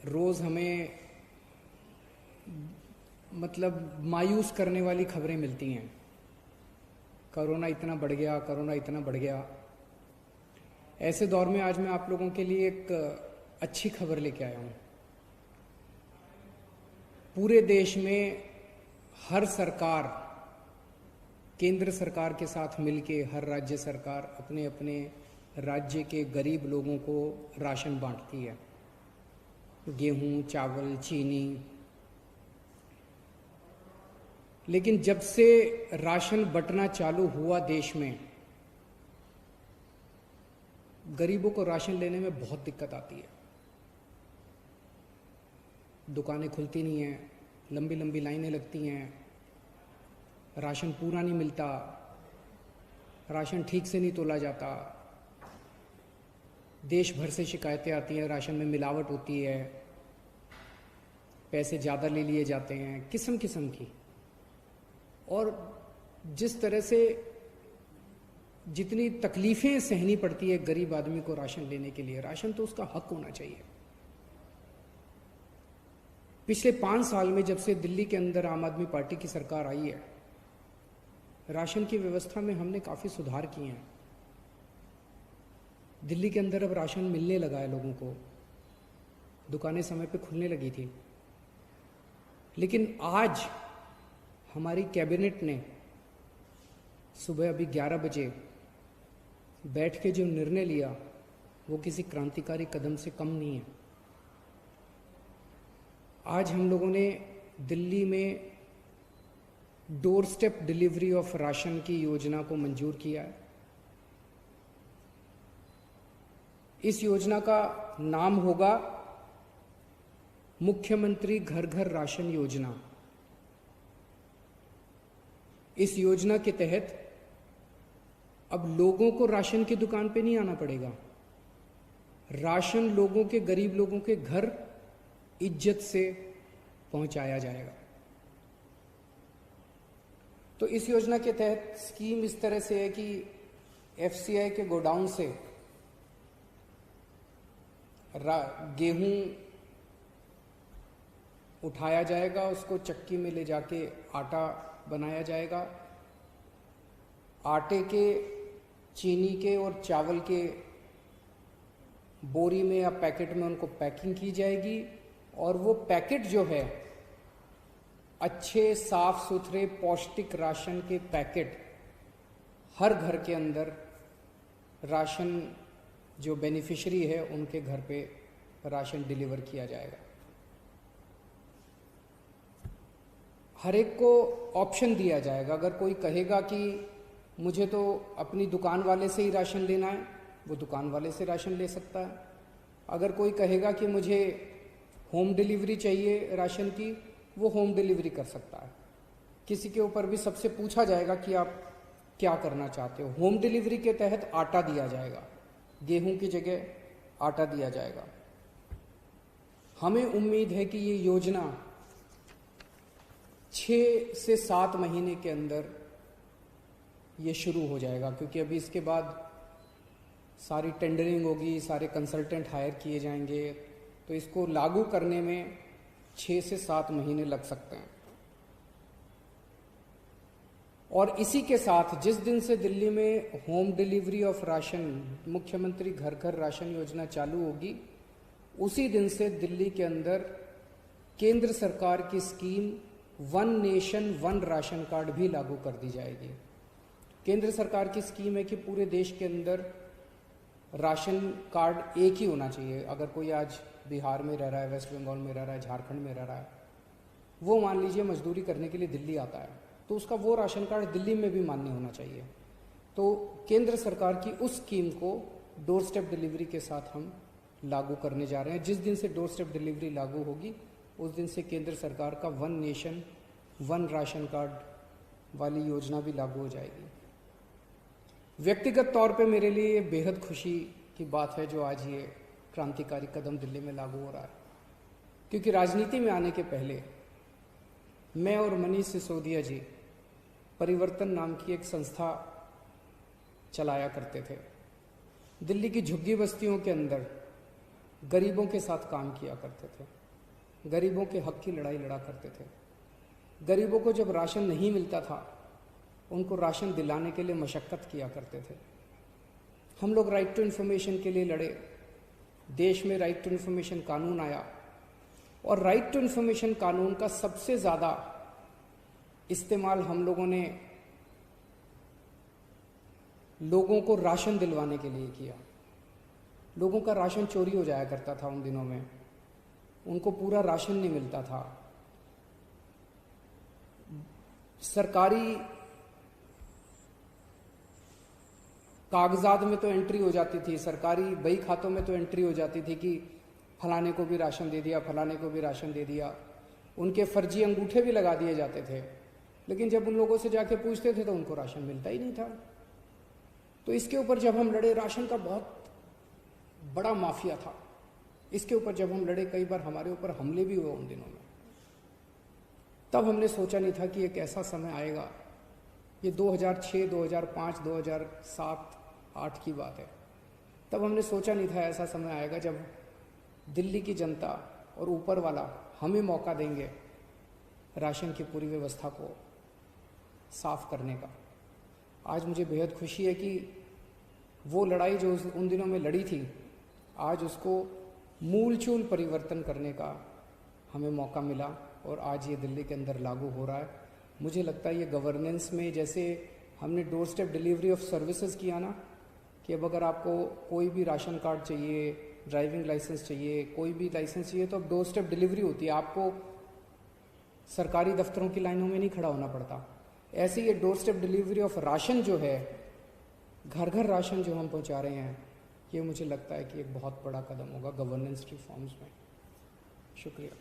रोज़ हमें मतलब मायूस करने वाली खबरें मिलती हैं। कोरोना इतना बढ़ गया, कोरोना इतना बढ़ गया। ऐसे दौर में आज मैं आप लोगों के लिए एक अच्छी खबर लेके आया हूँ। पूरे देश में हर सरकार, केंद्र सरकार के साथ मिलके हर राज्य सरकार अपने अपने राज्य के गरीब लोगों को राशन बांटती है। गेहूं, चावल, चीनी। लेकिन जब से राशन बंटना चालू हुआ देश में, गरीबों को राशन लेने में बहुत दिक्कत आती है। दुकानें खुलती नहीं हैं, लंबी लंबी लाइनें लगती हैं, राशन पूरा नहीं मिलता, राशन ठीक से नहीं तोला जाता। देश भर से शिकायतें आती हैं, राशन में मिलावट होती है, पैसे ज़्यादा ले लिए जाते हैं, किस्म किस्म की। और जिस तरह से जितनी तकलीफ़ें सहनी पड़ती है गरीब आदमी को राशन लेने के लिए, राशन तो उसका हक होना चाहिए। पिछले 5 साल में जब से दिल्ली के अंदर आम आदमी पार्टी की सरकार आई है, राशन की व्यवस्था में हमने काफ़ी सुधार किए हैं। दिल्ली के अंदर अब राशन मिलने लगा है लोगों को, दुकानें समय पे खुलने लगी थी। लेकिन आज हमारी कैबिनेट ने सुबह अभी 11 बजे बैठ के जो निर्णय लिया, वो किसी क्रांतिकारी कदम से कम नहीं है। आज हम लोगों ने दिल्ली में door step delivery of ration की योजना को मंजूर किया है। इस योजना का नाम होगा मुख्यमंत्री घर घर राशन योजना। इस योजना के तहत अब लोगों को राशन की दुकान पे नहीं आना पड़ेगा। राशन लोगों के, गरीब लोगों के घर इज्जत से पहुंचाया जाएगा। तो इस योजना के तहत स्कीम इस तरह से है कि एफसीआई के गोडाउन से गेहूं उठाया जाएगा, उसको चक्की में ले जाके आटा बनाया जाएगा। आटे के, चीनी के और चावल के बोरी में या पैकेट में उनको पैकिंग की जाएगी। और वो पैकेट जो है, अच्छे साफ सुथरे पौष्टिक राशन के पैकेट हर घर के अंदर राशन जो बेनिफिशियरी है उनके घर पे राशन डिलीवर किया जाएगा। हर एक को ऑप्शन दिया जाएगा। अगर कोई कहेगा कि मुझे तो अपनी दुकान वाले से ही राशन लेना है, वो दुकान वाले से राशन ले सकता है। अगर कोई कहेगा कि मुझे होम डिलीवरी चाहिए राशन की, वो होम डिलीवरी कर सकता है। किसी के ऊपर भी सबसे पूछा जाएगा कि आप क्या करना चाहते हो। होम डिलीवरी के तहत आटा दिया जाएगा, गेहूं की जगह आटा दिया जाएगा। हमें उम्मीद है कि ये योजना 6 से 7 महीने के अंदर ये शुरू हो जाएगा, क्योंकि अभी इसके बाद सारी टेंडरिंग होगी, सारे कंसल्टेंट हायर किए जाएंगे। तो इसको लागू करने में 6 से 7 महीने लग सकते हैं। और इसी के साथ जिस दिन से दिल्ली में होम डिलीवरी ऑफ राशन, मुख्यमंत्री घर घर राशन योजना चालू होगी, उसी दिन से दिल्ली के अंदर केंद्र सरकार की scheme one nation one ration card भी लागू कर दी जाएगी। केंद्र सरकार की स्कीम है कि पूरे देश के अंदर राशन कार्ड एक ही होना चाहिए। अगर कोई आज बिहार में रह रहा है, वेस्ट बंगाल में रह रहा है, झारखंड में रह रहा है, वो मान लीजिए मजदूरी करने के लिए दिल्ली आता है, तो उसका वो राशन कार्ड दिल्ली में भी मान्य होना चाहिए। तो केंद्र सरकार की उस स्कीम को डोर स्टेप डिलीवरी के साथ हम लागू करने जा रहे हैं। जिस दिन से डोर स्टेप डिलीवरी लागू होगी, उस दिन से केंद्र सरकार का one nation one ration card वाली योजना भी लागू हो जाएगी। व्यक्तिगत तौर पे मेरे लिए बेहद खुशी की बात है जो आज ये क्रांतिकारी कदम दिल्ली में लागू हो रहा है, क्योंकि राजनीति में आने के पहले मैं और मनीष सिसोदिया जी परिवर्तन नाम की एक संस्था चलाया करते थे। दिल्ली की झुग्गी बस्तियों के अंदर गरीबों के साथ काम किया करते थे, गरीबों के हक की लड़ाई लड़ा करते थे। गरीबों को जब राशन नहीं मिलता था, उनको राशन दिलाने के लिए मशक्क़त किया करते थे। हम लोग राइट टू इन्फॉर्मेशन के लिए लड़े, देश में राइट टू इन्फॉर्मेशन कानून आया, और राइट टू इन्फॉर्मेशन कानून का सबसे ज़्यादा इस्तेमाल हम लोगों ने लोगों को राशन दिलवाने के लिए किया। लोगों का राशन चोरी हो जाया करता था उन दिनों में, उनको पूरा राशन नहीं मिलता था। सरकारी कागजात में तो एंट्री हो जाती थी, सरकारी बही खातों में तो एंट्री हो जाती थी कि फलाने को भी राशन दे दिया, फलाने को भी राशन दे दिया। उनके फर्जी अंगूठे भी लगा दिए जाते थे, लेकिन जब उन लोगों से जाके पूछते थे तो उनको राशन मिलता ही नहीं था। तो इसके ऊपर जब हम लड़े, राशन का बहुत बड़ा माफिया था, इसके ऊपर जब हम लड़े, कई बार हमारे ऊपर हमले भी हुए उन दिनों में। तब हमने सोचा नहीं था कि एक ऐसा समय आएगा, ये 2006, 2005, 2007, 2008 की बात है। तब हमने सोचा नहीं था ऐसा समय आएगा जब दिल्ली की जनता और ऊपर वाला हमें मौका देंगे राशन की पूरी व्यवस्था को साफ करने का। आज मुझे बेहद खुशी है कि वो लड़ाई जो उन दिनों में लड़ी थी, आज उसको मूलचूल परिवर्तन करने का हमें मौका मिला, और आज ये दिल्ली के अंदर लागू हो रहा है। मुझे लगता है ये गवर्नेंस में, जैसे हमने door step delivery of services किया ना, कि अब अगर आपको कोई भी राशन कार्ड चाहिए, ड्राइविंग लाइसेंस चाहिए, कोई भी लाइसेंस चाहिए, तो अब डोर स्टेप डिलीवरी होती है, आपको सरकारी दफ्तरों की लाइनों में नहीं खड़ा होना पड़ता। ऐसे ये door step delivery of ration जो है, घर घर राशन जो हम पहुंचा रहे हैं, ये मुझे लगता है कि एक बहुत बड़ा कदम होगा गवर्नेंस रिफॉर्म्स में। शुक्रिया।